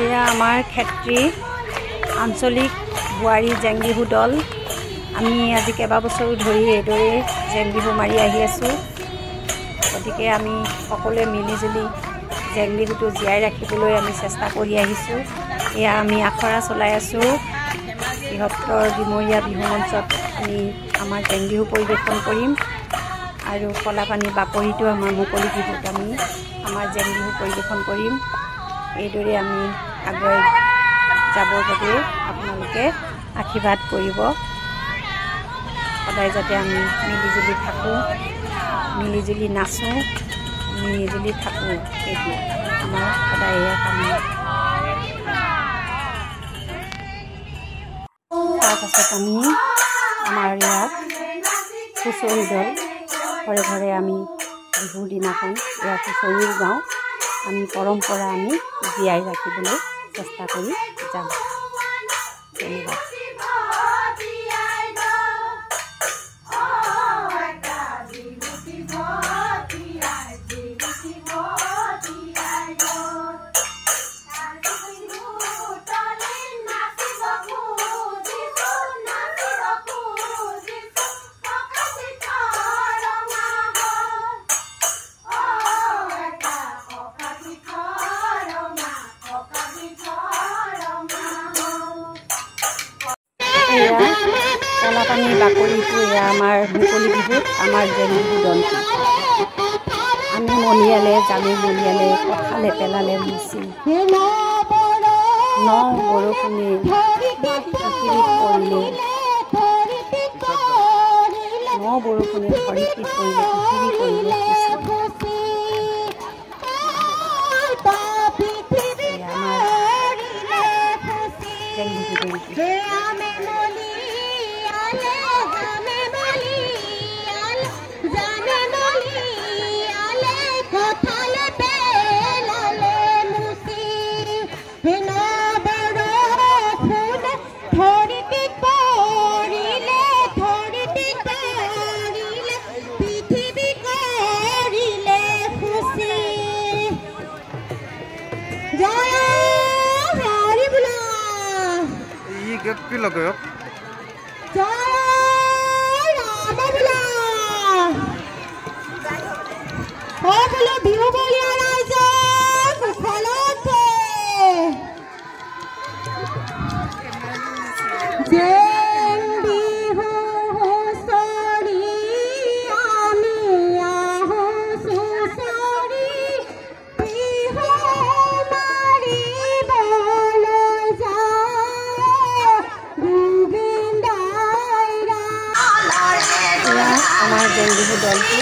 এয়া আমাৰ ক্ষেত্ৰী আঞ্চলিক বোৱাৰী জেং বিহু দল। আমি আজি কেইবাবছৰো ধৰি এইদৰে জেং বিহু মাৰি আহি আছোঁ। গতিকে আমি সকলোৱে মিলিজুলি জেং বিহুটো জীয়াই ৰাখিবলৈ আমি চেষ্টা কৰি আহিছোঁ। এয়া আমি আখৰা চলাই আছোঁ। বৃহত্তৰ ডিমৰীয়া বিহু মঞ্চত আমি আমাৰ জেং বিহু পৰিৱেশন কৰিম আৰু কলাপানী বাকৰিটো আমাৰ মুকলি বিহুত আমি আমাৰ জেং বিহু পৰিৱেশন কৰিম। এইদৰে আমি আগুৱাই যাবৰ বাবে আপোনালোকে আশীৰ্বাদ কৰিব। সদায় যাতে আমি মিলিজুলি থাকোঁ, মিলিজুলি নাচোঁ, মিলিজুলি থাকোঁ, সেইটো আমাৰ সদায় এয়া কামনা। তাৰপাছত আমি আমাৰ ইয়াত হুঁচৰি দল ঘৰে ঘৰে আমি বিহুৰ দিনাখন ইয়াত হুঁচৰিও গাওঁ। আমি পৰম্পৰা আমি জীয়াই ৰাখিবলৈ চেষ্টা কৰি যাম। ধন্যবাদ। এয়া কলাপানী বাকৰিটো এয়া আমাৰ মুকলি বিহুত আমাৰ জেং বিহু দলটো। আমি মলিয়ালে জালু মলিয়ালে কঁঠালে পেলালে মুচি ন বৰষুণে পৃথিৱীত পৰিলে, ন বৰষুণে ধৰিত্ৰীত পৰিলে, পৃথিৱী পৰিলে খুচি। এয়া আমাৰ জেং বিহু দলটো। কি লগায় বিহু বলিয়া ৰাইজে কুশলতে জেং বিহু হুঁচৰি আমি আহোঁ চুঁচৰি বিহু মাৰিবলৈ যায় গোবিন্দাই আমাৰ জেং বিহু দলটো